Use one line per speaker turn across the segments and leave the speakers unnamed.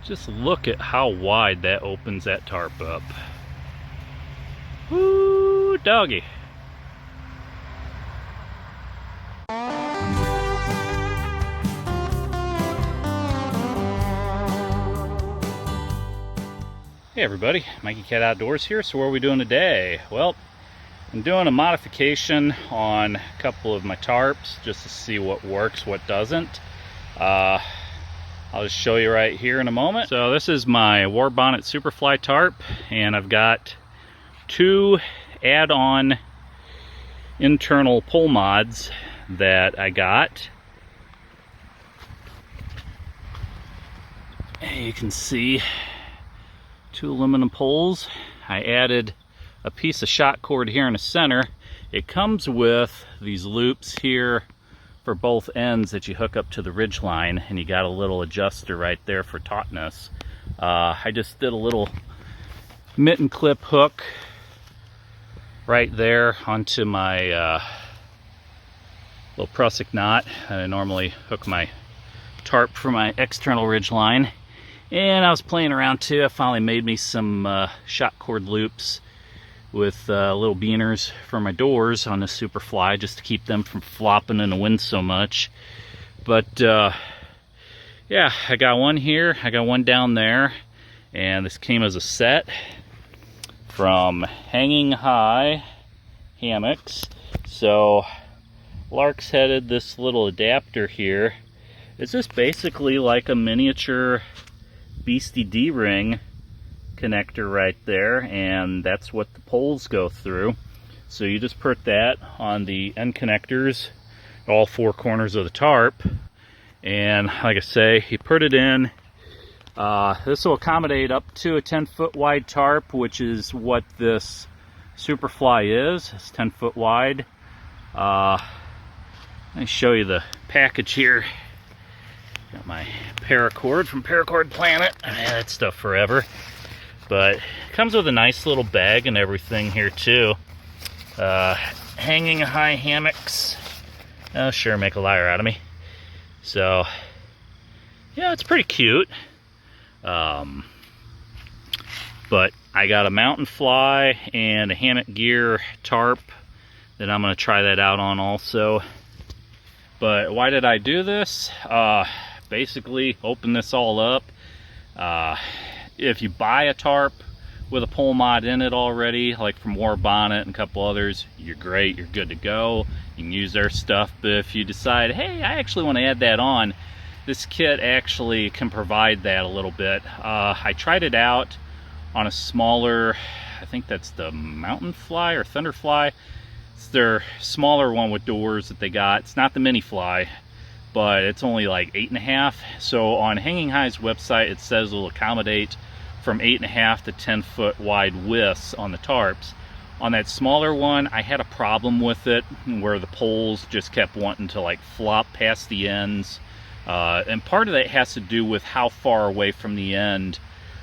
Just look at how wide that opens that tarp up. Woo, doggy. Hey everybody, Mikeycat Outdoors here. So what are we doing today? Well, I'm doing a modification on a couple of my tarps just to see what works, what doesn't. I'll just show you right here in a moment. So this is my Warbonnet Superfly tarp, and I've got two add-on internal pole mods that I got. And you can see two aluminum poles. I added a piece of shock cord here in the center. It comes with these loops here for both ends that you hook up to the ridge line, and you got a little adjuster right there for tautness. I just did a little mitten clip hook right there onto my little prusik knot. I normally hook my tarp for my external ridge line. And I was playing around too. I finally made me some shock cord loops with little beaners for my doors on the Superfly, just to keep them from flopping in the wind so much. But yeah, I got one here, I got one down there, and this came as a set from High Hammocks. So Lark's headed this little adapter here. It's just basically like a miniature Beastie D-ring connector right there, and that's what the poles go through. So you just put that on the end connectors, all four corners of the tarp, and like I say, you put it in. This will accommodate up to a 10-foot wide tarp, which is what this Superfly is. It's 10 foot wide. Let me show you the package here. Got my paracord from Paracord Planet. I had that stuff forever. But it comes with a nice little bag and everything here too. Hanging High Hammocks. Oh sure, make a liar out of me. So yeah, it's pretty cute. But I got a Mountainfly and a HammockGear tarp that I'm going to try that out on also. But why did I do this? Basically, open this all up. If you buy a tarp with a pole mod in it already, like from Warbonnet and a couple others, you're great, you're good to go. You can use their stuff. But if you decide, hey, I actually want to add that on, this kit actually can provide that a little bit. I tried it out on a smaller, I think that's the Mountainfly or Thunderfly. It's their smaller one with doors that they got. It's not the mini fly, but it's only like 8.5. So on Hanging High's website, it says it'll accommodate from 8.5 to 10 foot wide widths on the tarps. On that smaller one, I had a problem with it where the poles just kept wanting to like flop past the ends. And part of that has to do with how far away from the end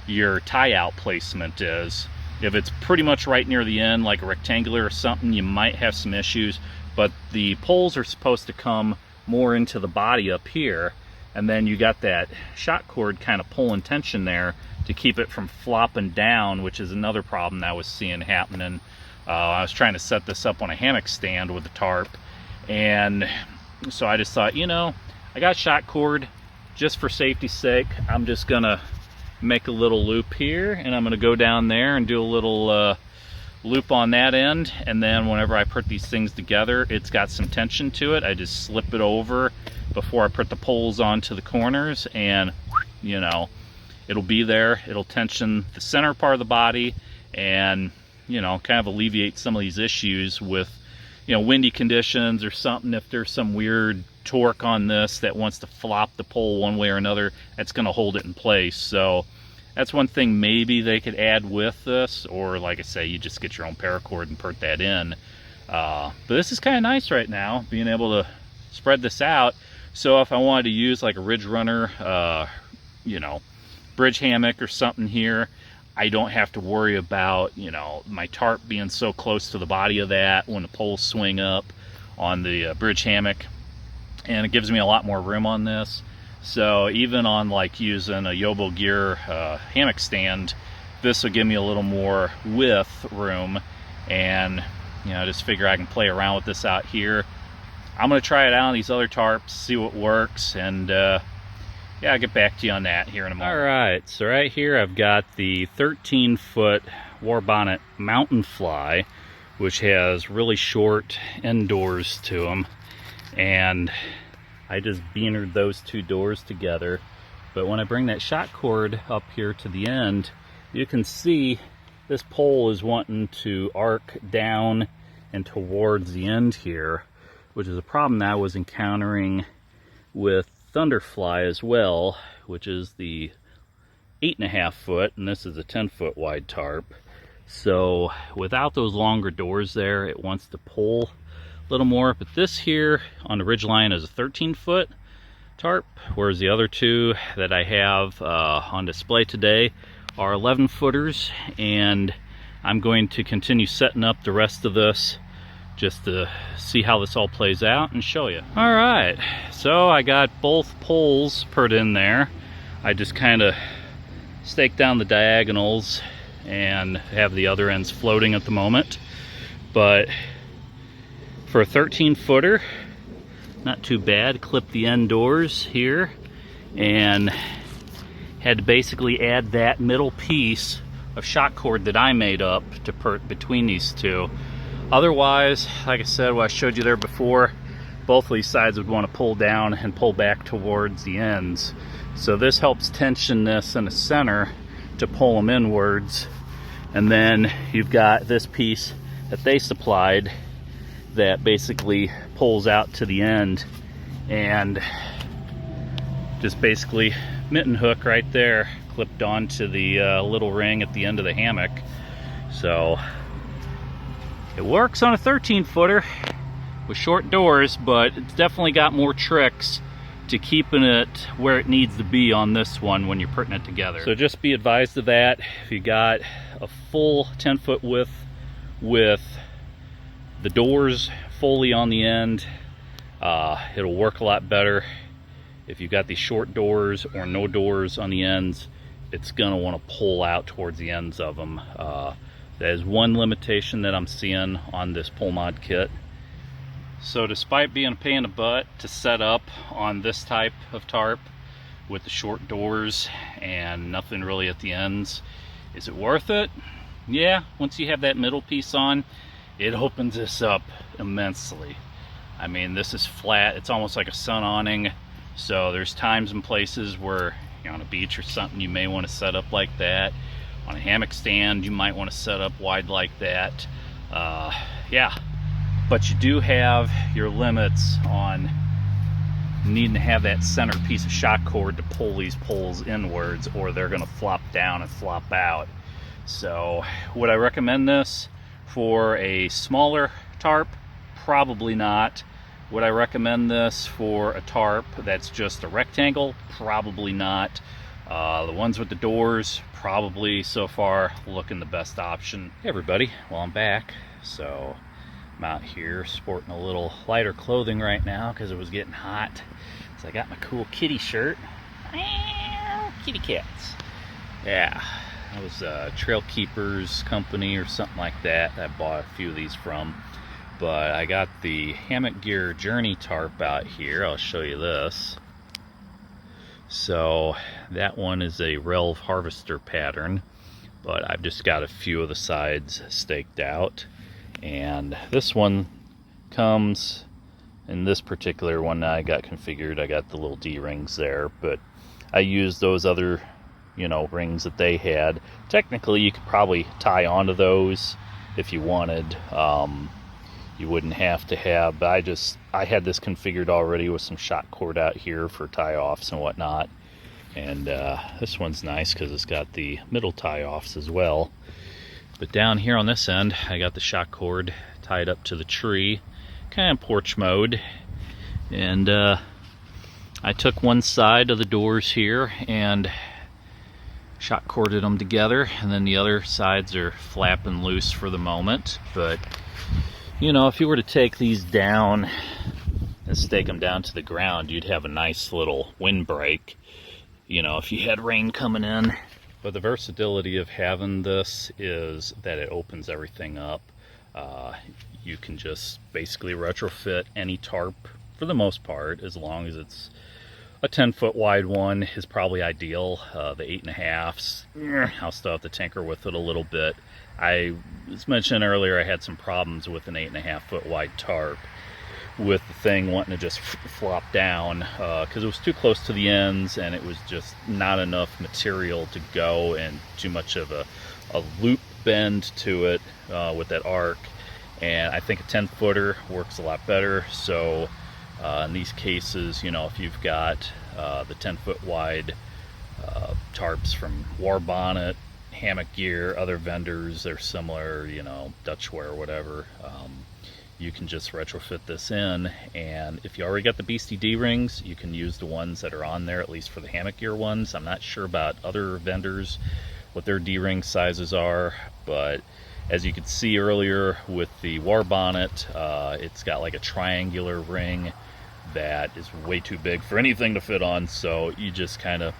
your tie out placement is. If it's pretty much right near the end, like a rectangular or something, you might have some issues. But the poles are supposed to come more into the body up here, and then you got that shock cord kind of pulling tension there to keep it from flopping down, which is another problem that I was seeing happening. I was trying to set this up on a hammock stand with a tarp, and so I just thought, you know, I got shock cord, just for safety's sake, I'm just gonna make a little loop here, and I'm gonna go down there and do a little loop on that end, and then whenever I put these things together, it's got some tension to it. I just slip it over before I put the poles onto the corners, and you know, it'll be there. It'll tension the center part of the body, and you know, kind of alleviate some of these issues with, you know, windy conditions or something. If there's some weird torque on this that wants to flop the pole one way or another, that's going to hold it in place. So that's one thing maybe they could add with this, or like I say, you just get your own paracord and put that in. But this is kind of nice right now, being able to spread this out. So if I wanted to use like a Ridgerunner, you know, bridge hammock or something here, I don't have to worry about, you know, my tarp being so close to the body of that when the poles swing up on the bridge hammock. And it gives me a lot more room on this. So even on like using a Yobogear hammock stand, this will give me a little more width room, and you know, I just figure I can play around with this out here. I'm gonna try it out on these other tarps, see what works, and yeah, I'll get back to you on that here in a moment. All right, so right here I've got the 13-foot Warbonnet Mountainfly, which has really short end doors to them, and I just beanered those two doors together. But when I bring that shock cord up here to the end, you can see this pole is wanting to arc down and towards the end here, which is a problem that I was encountering with Thunderfly as well, which is the 8.5 foot, and this is a 10-foot wide tarp. So without those longer doors there, it wants to pull a little more. But this here on the ridgeline is a 13-foot tarp, whereas the other two that I have on display today are 11-footers, and I'm going to continue setting up the rest of this just to see how this all plays out and show you. All right, so I got both poles put in there. I just kind of staked down the diagonals and have the other ends floating at the moment. But for a 13-footer, not too bad. Clipped the end doors here and had to basically add that middle piece of shock cord that I made up to put between these two. Otherwise, like I said, what I showed you there before, both of these sides would want to pull down and pull back towards the ends. So this helps tension this in the center to pull them inwards. And then you've got this piece that they supplied that basically pulls out to the end, and just basically mitten hook right there clipped onto the little ring at the end of the hammock. So it works on a 13-footer with short doors, but it's definitely got more tricks to keeping it where it needs to be on this one when you're putting it together. So just be advised of that. If you got a full 10-foot width with the doors fully on the end, it'll work a lot better. If you've got these short doors or no doors on the ends, it's gonna want to pull out towards the ends of them. That is one limitation that I'm seeing on this pole mod kit. So despite being a pain in the butt to set up on this type of tarp with the short doors and nothing really at the ends, is it worth it? Yeah, once you have that middle piece on, it opens this up immensely. I mean, this is flat, it's almost like a sun awning. So there's times and places where you're on a beach or something, you may want to set up like that. On a hammock stand, you might want to set up wide like that. Yeah, but you do have your limits on needing to have that center piece of shock cord to pull these poles inwards, or they're going to flop down and flop out. So would I recommend this for a smaller tarp? Probably not. Would I recommend this for a tarp that's just a rectangle? Probably not. The ones with the doors, probably so far looking the best option. Hey everybody, well, I'm back. So I'm out here sporting a little lighter clothing right now because it was getting hot. So I got my cool kitty shirt. Kitty cats. Yeah, that was Trailkeeper's company or something like that. I bought a few of these from. But I got the HammockGear Journey tarp out here. I'll show you this. So that one is a Relv harvester pattern, but I've just got a few of the sides staked out. And this one comes in this particular one that I got configured. I got the little D-rings there, but I used those other, you know, rings that they had. Technically, you could probably tie onto those if you wanted. You wouldn't have to have, but I had this configured already with some shock cord out here for tie-offs and whatnot. And this one's nice because it's got the middle tie-offs as well. But down here on this end, I got the shock cord tied up to the tree, kind of porch mode. And I took one side of the doors here and shock corded them together, and then the other sides are flapping loose for the moment. But you know, if you were to take these down and stake them down to the ground, you'd have a nice little windbreak, you know, if you had rain coming in. But the versatility of having this is that it opens everything up. You can just basically retrofit any tarp for the most part, as long as it's a 10-foot wide one is probably ideal. The 8.5s, I'll still have to tinker with it a little bit. I was mentioning earlier I had some problems with an 8.5-foot wide tarp, with the thing wanting to just flop down because it was too close to the ends and it was just not enough material to go, and too much of a loop bend to it with that arc. And I think a 10-footer works a lot better. So in these cases, you know, if you've got the 10-foot wide tarps from Warbonnet, HammockGear, other vendors, they're similar, you know, Dutchware, whatever, you can just retrofit this in. And if you already got the beastie D-rings, you can use the ones that are on there, at least for the HammockGear ones. I'm not sure about other vendors, what their D-ring sizes are, but as you could see earlier with the Warbonnet, it's got like a triangular ring that is way too big for anything to fit on, so you just kind of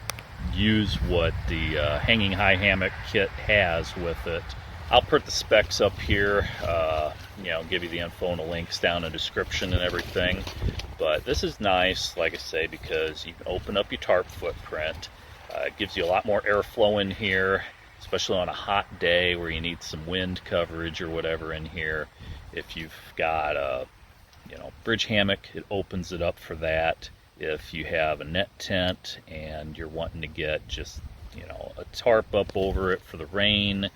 use what the hanging high hammock kit has with it. I'll put the specs up here, you know, give you the info and the links down in the description and everything. But this is nice, like I say, because you can open up your tarp footprint. It gives you a lot more airflow in here, especially on a hot day where you need some wind coverage or whatever in here. If you've got a, you know, bridge hammock, it opens it up for that. If you have a net tent and you're wanting to get just, you know, a tarp up over it for the rain,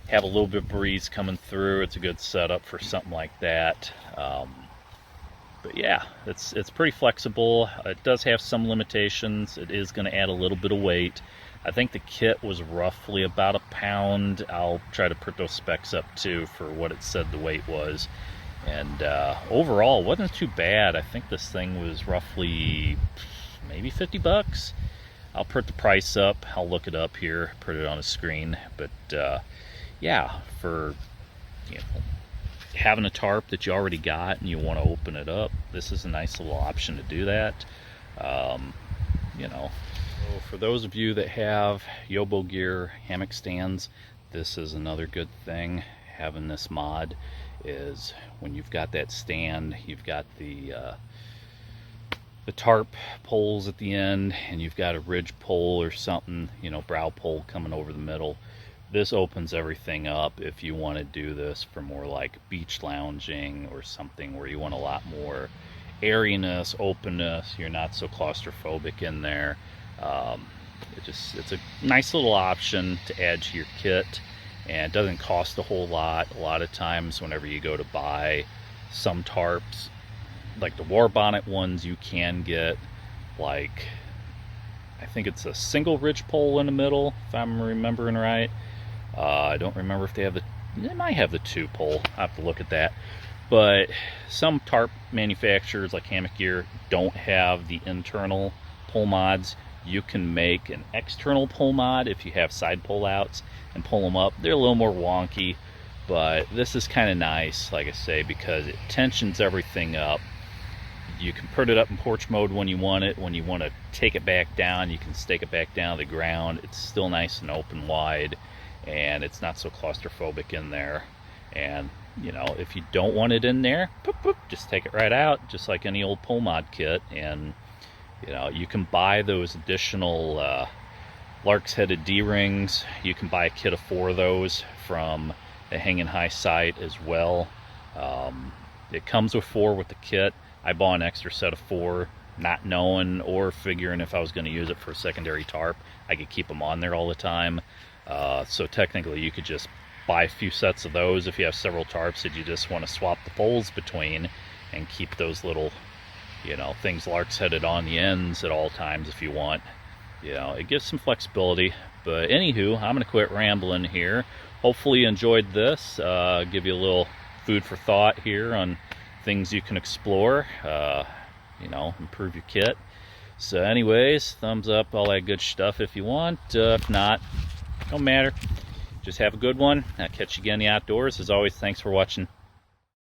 have a little bit of breeze coming through, it's a good setup for something like that. But yeah, it's pretty flexible. It does have some limitations. It is going to add a little bit of weight. I think the kit was roughly about a pound. I'll try to put those specs up too for what it said the weight was. And overall, it wasn't too bad. I think this thing was roughly maybe 50 bucks. I'll put the price up. I'll look it up here, put it on a screen. But yeah, for, you know, having a tarp that you already got and you want to open it up, this is a nice little option to do that. You know, so for those of you that have Yobogear hammock stands, this is another good thing. Having this mod is when you've got that stand, you've got the tarp poles at the end, and you've got a ridge pole or something, you know, brow pole coming over the middle. This opens everything up if you want to do this for more like beach lounging or something where you want a lot more airiness, openness, you're not so claustrophobic in there. It's a nice little option to add to your kit, and it doesn't cost a whole lot. A lot of times whenever you go to buy some tarps, like the Warbonnet ones, you can get like, I think it's a single ridge pole in the middle, if I'm remembering right. I don't remember if they have they might have the 2 pole. I have to look at that. But some tarp manufacturers like HammockGear don't have the internal pole mods. You can make an external pole mod if you have side pull outs and pull them up. They're a little more wonky, but this is kind of nice, like I say, because it tensions everything up. You can put it up in porch mode when you want it. When you want to take it back down, you can stake it back down to the ground. It's still nice and open wide, and it's not so claustrophobic in there. And you know, if you don't want it in there, poop, poop, just take it right out, just like any old pole mod kit. And you know, you can buy those additional lark's headed D-rings. You can buy a kit of 4 of those from the Hanging High site as well. It comes with 4 with the kit. I bought an extra set of 4, not knowing or figuring if I was going to use it for a secondary tarp, I could keep them on there all the time. So technically you could just buy a few sets of those if you have several tarps that you just want to swap the poles between, and keep those little, you know, things lark's headed on the ends at all times if you want. You know, it gives some flexibility. But anywho, I'm going to quit rambling here. Hopefully you enjoyed this. Give you a little food for thought here on things you can explore, you know, improve your kit. So anyways, thumbs up, all that good stuff if you want. If not, don't matter. Just have a good one. I'll catch you again in the outdoors. As always, thanks for watching.